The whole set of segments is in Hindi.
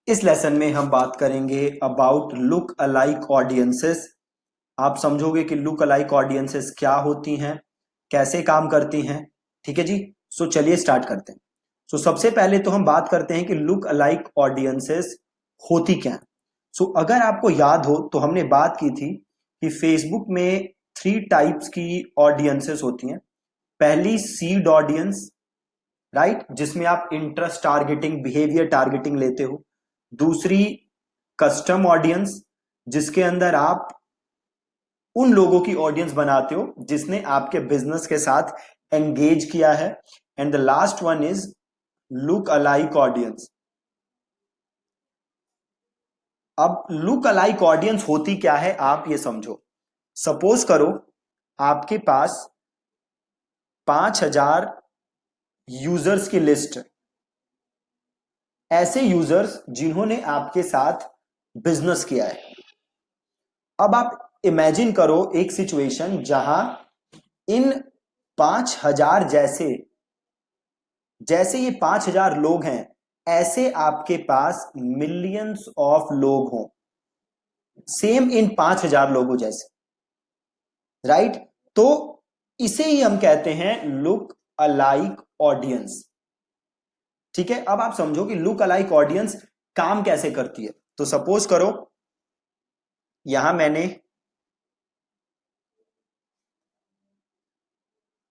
इस लेसन में हम बात करेंगे अबाउट लुक अलाइक ऑडियंसेस। आप समझोगे कि लुक अलाइक ऑडियंसेस क्या होती हैं, कैसे काम करती हैं। ठीक है जी। सो चलिए स्टार्ट करते हैं। सो सबसे पहले तो हम बात करते हैं कि लुक अलाइक ऑडियंसेस होती क्या है। सो अगर आपको याद हो तो हमने बात की थी कि फेसबुक में 3 टाइप्स की ऑडियंसेस होती हैं। पहली सीड ऑडियंस, राइट, जिसमें आप इंटरेस्ट टारगेटिंग, बिहेवियर टारगेटिंग लेते हो। दूसरी कस्टम ऑडियंस, जिसके अंदर आप उन लोगों की ऑडियंस बनाते हो जिसने आपके बिजनेस के साथ एंगेज किया है। And the last one is look alike audience. अब लुक अलाइक ऑडियंस होती क्या है आप ये समझो। सपोज करो आपके पास 5,000 यूजर्स की लिस्ट है, ऐसे यूजर्स जिन्होंने आपके साथ बिजनेस किया है। अब आप इमेजिन करो एक सिचुएशन जहां इन 5,000 जैसे जैसे ये 5,000 लोग हैं, ऐसे आपके पास मिलियंस ऑफ लोग हों, सेम इन 5,000 लोगों जैसे, राइट। तो इसे ही हम कहते हैं लुक अलाइक ऑडियंस। ठीक है। अब आप समझो कि लुक अलाइक ऑडियंस काम कैसे करती है। तो सपोज करो यहां मैंने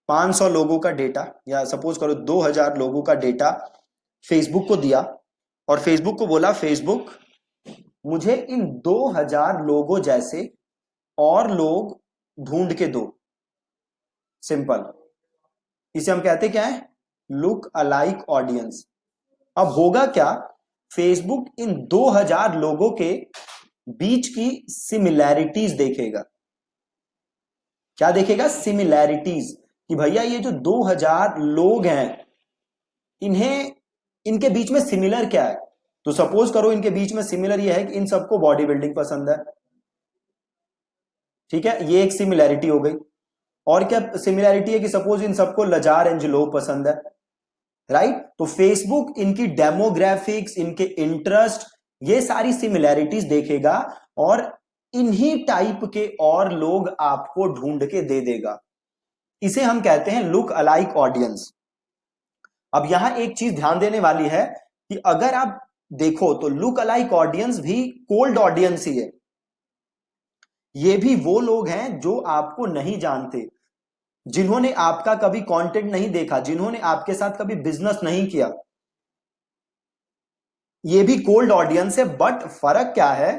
500 लोगों का डेटा, या सपोज करो 2,000 लोगों का डेटा फेसबुक को दिया, और फेसबुक को बोला फेसबुक मुझे इन 2,000 लोगों जैसे और लोग ढूंढ के दो। सिंपल। इसे हम कहते क्या है, लुक अलाइक ऑडियंस। अब होगा क्या, फेसबुक इन 2,000 लोगों के बीच की सिमिलैरिटीज देखेगा। क्या देखेगा, सिमिलैरिटीज, कि भैया ये जो 2,000 लोग हैं, इन्हें इनके बीच में सिमिलर क्या है। तो सपोज करो इनके बीच में सिमिलर ये है कि इन सबको बॉडी बिल्डिंग पसंद है। ठीक है, ये एक सिमिलैरिटी हो गई। और क्या सिमिलैरिटी है कि सपोज इन सबको लजार एंजलो पसंद है, राइट। तो फेसबुक इनकी डेमोग्राफिक्स, इनके इंटरेस्ट, ये सारी सिमिलैरिटीज देखेगा और इन्हीं टाइप के और लोग आपको ढूंढ के दे देगा। इसे हम कहते हैं लुक अलाइक ऑडियंस। अब यहां एक चीज ध्यान देने वाली है कि अगर आप देखो तो लुक अलाइक ऑडियंस भी कोल्ड ऑडियंस ही है। ये भी वो लोग हैं जो आपको नहीं जानते, जिन्होंने आपका कभी कंटेंट नहीं देखा, जिन्होंने आपके साथ कभी बिजनेस नहीं किया। ये भी कोल्ड ऑडियंस है, बट फर्क क्या है,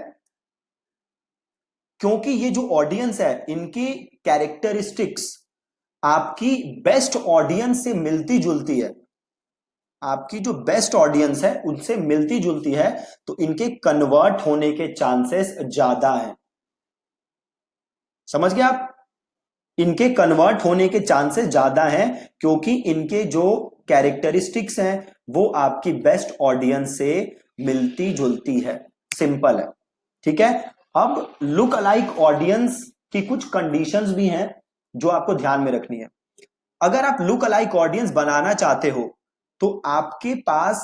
क्योंकि ये जो ऑडियंस है इनकी कैरेक्टरिस्टिक्स आपकी बेस्ट ऑडियंस से मिलती जुलती है। आपकी जो बेस्ट ऑडियंस है उनसे मिलती जुलती है, तो इनके कन्वर्ट होने के चांसेस ज्यादा हैं। समझ गए आप, इनके कन्वर्ट होने के चांसेस ज्यादा हैं, क्योंकि इनके जो कैरेक्टरिस्टिक्स हैं वो आपकी बेस्ट ऑडियंस से मिलती जुलती है। सिंपल है। ठीक है। अब लुक अलाइक ऑडियंस की कुछ कंडीशंस भी हैं जो आपको ध्यान में रखनी है। अगर आप लुक अलाइक ऑडियंस बनाना चाहते हो तो आपके पास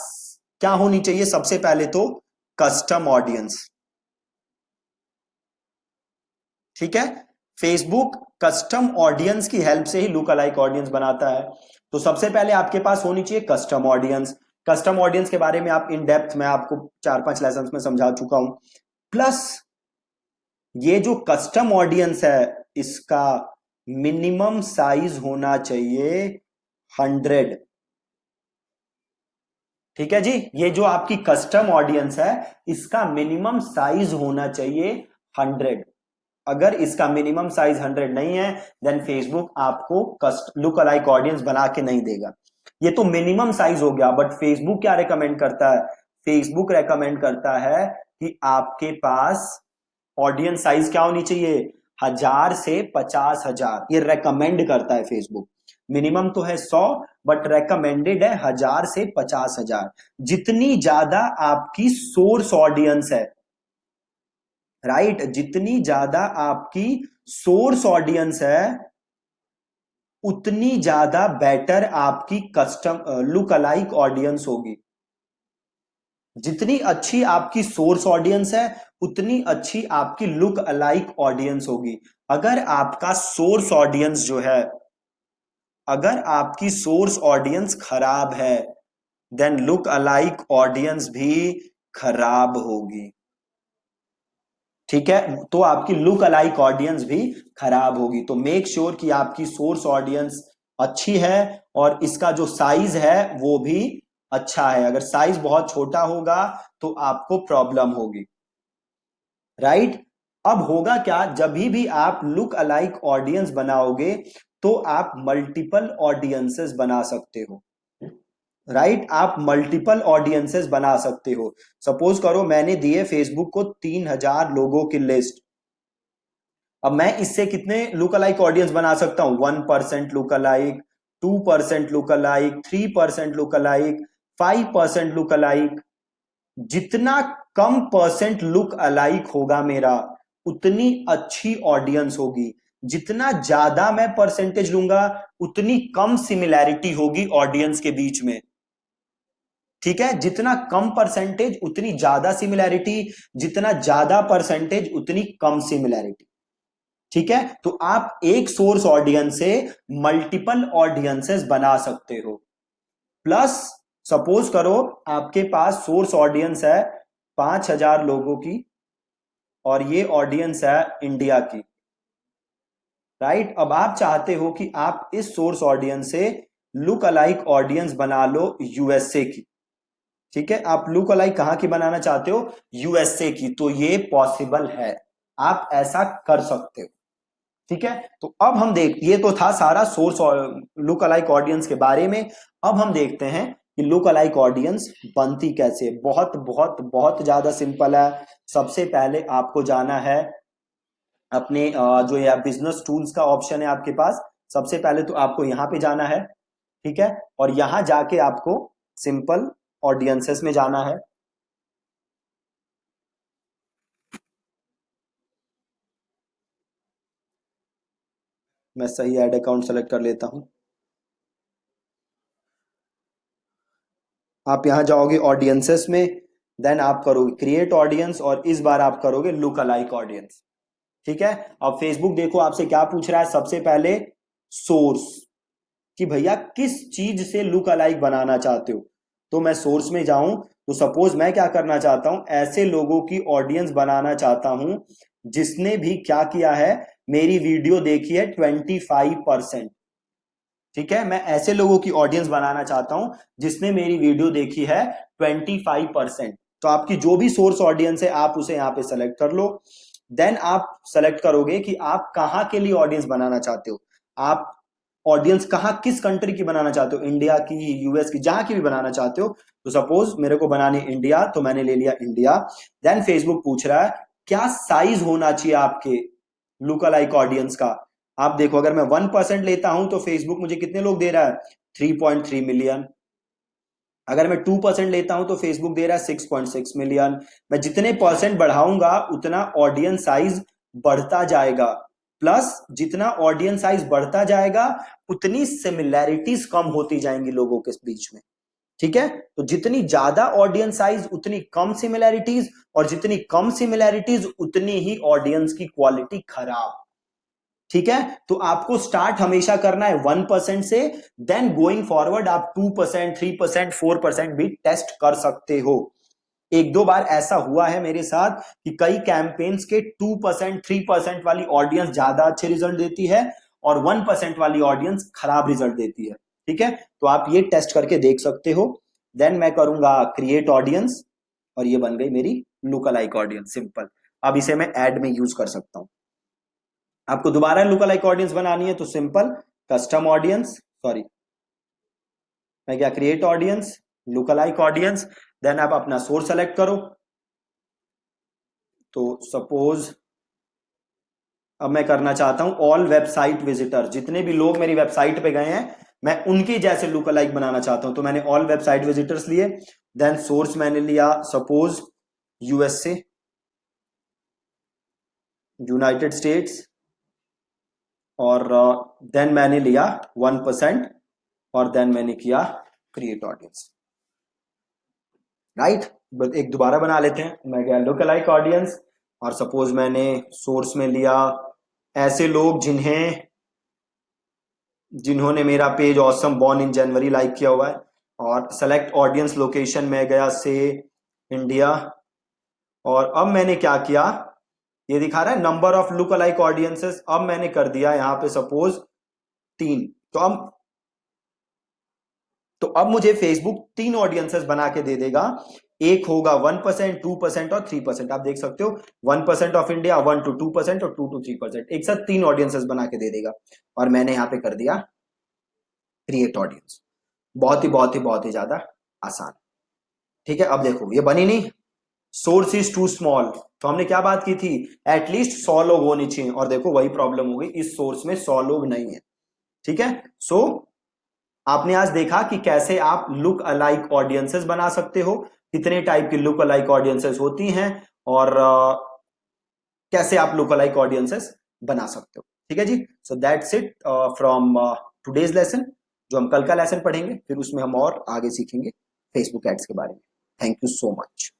क्या होनी चाहिए, सबसे पहले तो कस्टम ऑडियंस। ठीक है। फेसबुक कस्टम ऑडियंस की हेल्प से ही लुक अलाइक ऑडियंस बनाता है। तो सबसे पहले आपके पास होनी चाहिए कस्टम ऑडियंस। कस्टम ऑडियंस के बारे में आप इन डेप्थ मैं आपको 4-5 लेसन में समझा चुका हूं। प्लस ये जो कस्टम ऑडियंस है इसका मिनिमम साइज होना चाहिए 100। ठीक है जी। ये जो आपकी कस्टम ऑडियंस है इसका मिनिमम साइज होना चाहिए 100। अगर इसका मिनिमम साइज 100 नहीं है देन फेसबुक आपको कस्ट लुक अलाइक ऑडियंस बना के नहीं देगा। ये तो मिनिमम साइज हो गया, बट फेसबुक क्या रेकमेंड करता है, फेसबुक रेकमेंड करता है कि आपके पास ऑडियंस साइज क्या होनी चाहिए, 1,000 से 50,000। ये रेकमेंड करता है फेसबुक। मिनिमम तो है 100, बट रेकमेंडेड है 1,000 से 50,000। जितनी ज्यादा आपकी सोर्स ऑडियंस है, राइट, जितनी ज्यादा आपकी सोर्स ऑडियंस है उतनी ज्यादा बेटर आपकी कस्टम लुक अलाइक ऑडियंस होगी। जितनी अच्छी आपकी सोर्स ऑडियंस है उतनी अच्छी आपकी लुक अलाइक ऑडियंस होगी। अगर आपका सोर्स ऑडियंस जो है, अगर आपकी सोर्स ऑडियंस खराब है देन लुक अलाइक ऑडियंस भी खराब होगी। ठीक है, तो आपकी लुक अलाइक ऑडियंस भी खराब होगी। तो मेक श्योर कि आपकी सोर्स ऑडियंस अच्छी है और इसका जो साइज है वो भी अच्छा है। अगर साइज बहुत छोटा होगा तो आपको प्रॉब्लम होगी, राइट। अब होगा क्या, जब भी आप लुक अलाइक ऑडियंस बनाओगे तो आप मल्टीपल ऑडियंसेस बना सकते हो, राइट। आप मल्टीपल ऑडियंसेस बना सकते हो। सपोज करो मैंने दिए फेसबुक को 3,000 लोगों की लिस्ट। अब मैं इससे कितने लुक अलाइक ऑडियंस बना सकता हूं? 1% look alike, 2% look alike, 3% look alike, 5% look alike. जितना कम परसेंट लुक अलाइक होगा मेरा उतनी अच्छी ऑडियंस होगी। जितना ज्यादा मैं परसेंटेज लूंगा उतनी कम सिमिलैरिटी होगी ऑडियंस के बीच में। ठीक है, जितना कम परसेंटेज उतनी ज्यादा सिमिलैरिटी, जितना ज्यादा परसेंटेज उतनी कम सिमिलैरिटी। ठीक है, तो आप एक सोर्स ऑडियंस से मल्टीपल ऑडियंसेस बना सकते हो। प्लस सपोज करो आपके पास सोर्स ऑडियंस है 5,000 लोगों की और ये ऑडियंस है इंडिया की, राइट। अब आप चाहते हो कि आप इस सोर्स ऑडियंस से लुक अलाइक ऑडियंस बना लो यूएसए की। ठीक है, आप लुक अलाइक कहां की बनाना चाहते हो? यूएसए की। तो ये पॉसिबल है, आप ऐसा कर सकते हो। ठीक है, तो अब हम देख, ये तो था सारा सोर्स और लुक अलाइक ऑडियंस के बारे में। अब हम देखते हैं कि लुक अलाइक ऑडियंस बनती कैसे। बहुत बहुत बहुत ज्यादा सिंपल है। सबसे पहले आपको जाना है अपने जो ये बिजनेस टूल्स का ऑप्शन है आपके पास, सबसे पहले तो आपको यहां पे जाना है। ठीक है, और यहां जाके आपको सिंपल ऑडियंसेस में जाना है। मैं सही ऐड अकाउंट सेलेक्ट कर लेता हूं। आप यहां जाओगे ऑडियंसेस में, देन आप करोगे क्रिएट ऑडियंस और इस बार आप करोगे लुक अलाइक ऑडियंस। ठीक है, अब फेसबुक देखो आपसे क्या पूछ रहा है, सबसे पहले सोर्स, कि भैया किस चीज से लुक अलाइक बनाना चाहते हो। तो मैं सोर्स में जाऊं तो सपोज मैं क्या करना चाहता हूं, ऐसे लोगों की ऑडियंस बनाना चाहता हूं जिसने भी क्या किया है, मेरी वीडियो देखी है 25%। ठीक है, मैं ऐसे लोगों की ऑडियंस बनाना चाहता हूं जिसने मेरी वीडियो देखी है 25%। तो आपकी जो भी सोर्स ऑडियंस है आप उसे यहां पे सेलेक्ट कर लो। देन आप सेलेक्ट करोगे कि आप कहां के लिए ऑडियंस बनाना चाहते हो। आप ऑडियंस कहां, किस कंट्री की बनाना चाहते हो, इंडिया की, यूएस की, जहां की भी बनाना चाहते हो। तो सपोज मेरे को बनानी इंडिया, तो मैंने ले लिया इंडिया। देन फेसबुक पूछ रहा है क्या साइज होना चाहिए आपके लुक अलाइक ऑडियंस का। आप देखो अगर मैं 1% लेता हूं तो फेसबुक मुझे कितने लोग दे रहा है, 3.3 मिलियन। अगर मैं 2% लेता हूं तो फेसबुक दे रहा है 6.6 मिलियन। मैं जितने परसेंट बढ़ाऊंगा उतना ऑडियंस साइज बढ़ता जाएगा। प्लस जितना ऑडियंस साइज बढ़ता जाएगा उतनी सिमिलैरिटीज कम होती जाएंगी लोगों के बीच में। ठीक है, तो जितनी ज्यादा ऑडियंस साइज उतनी कम सिमिलैरिटीज, और जितनी कम सिमिलैरिटीज उतनी ही ऑडियंस की क्वालिटी खराब। ठीक है, तो आपको स्टार्ट हमेशा करना है 1% से, देन गोइंग फॉरवर्ड आप 2%, 3%, 4% भी टेस्ट कर सकते हो। एक दो बार ऐसा हुआ है मेरे साथ कि कई कैंपेन्स के 2%, 3% वाली ऑडियंस ज्यादा अच्छे रिजल्ट देती है और 1% वाली ऑडियंस खराब रिजल्ट देती है। ठीक है, तो आप ये टेस्ट करके देख सकते हो। देन मैं करूंगा क्रिएट ऑडियंस और ये बन गई मेरी लुक अलाइक ऑडियंस, सिंपल। अब इसे मैं एड में यूज कर सकता हूं। आपको दोबारा लुक अलाइक ऑडियंस बनानी है तो सिंपल कस्टम ऑडियंस, सॉरी मैं क्या, create audience, look alike audience. Then आप अपना सोर्स सेलेक्ट करो। तो सपोज अब मैं करना चाहता हूं ऑल वेबसाइट विजिटर, जितने भी लोग मेरी वेबसाइट पे गए हैं मैं उनकी जैसे लुक अलाइक बनाना चाहता हूं। तो मैंने ऑल वेबसाइट विजिटर्स लिए। देन सोर्स मैंने लिया सपोज यूएसए, यूनाइटेड स्टेट्स, और देन मैंने लिया 1%, और देन मैंने किया क्रिएट ऑडियंस, राइट। एक दोबारा बना लेते हैं। मैं गया लुक अलाइक ऑडियंस और सपोज मैंने सोर्स में लिया ऐसे लोग जिन्होंने मेरा page awesome born in January like किया हुआ है, और सेलेक्ट ऑडियंस लोकेशन में गया से इंडिया। और अब मैंने क्या किया, ये दिखा रहा है number of look alike audiences, अब मैंने कर दिया यहाँ पे सपोज 3। तो अब मुझे फेसबुक 3 ऑडियंसेस बना के दे देगा। एक होगा 1%, 2% और 3%। आप देख सकते हो 1% ऑफ इंडिया, 1 to 2% और 2 to 3%, एक साथ 3 ऑडियंसेस बना के दे देगा। और मैंने यहाँ पे कर दिया क्रिएट ऑडियंस। बहुत ही ज्यादा आसान। ठीक है, अब देखो ये बनी नहीं, सोर्स इज टू स्मॉल। तो हमने क्या बात की थी, एटलीस्ट 100 लोग होने चाहिए, और देखो वही प्रॉब्लम हो गई, इस सोर्स में 100 लोग नहीं है। ठीक है, सो आपने आज देखा कि कैसे आप लुक अलाइक ऑडियंसेस बना सकते हो, कितने टाइप की लुक अलाइक ऑडियंसेस होती हैं, और कैसे आप लुक अलाइक ऑडियंसेस बना सकते हो। ठीक है जी, so that's it from today's lesson. जो हम कल का लेसन पढ़ेंगे फिर उसमें हम और आगे सीखेंगे फेसबुक एड्स के बारे में। Thank you so much.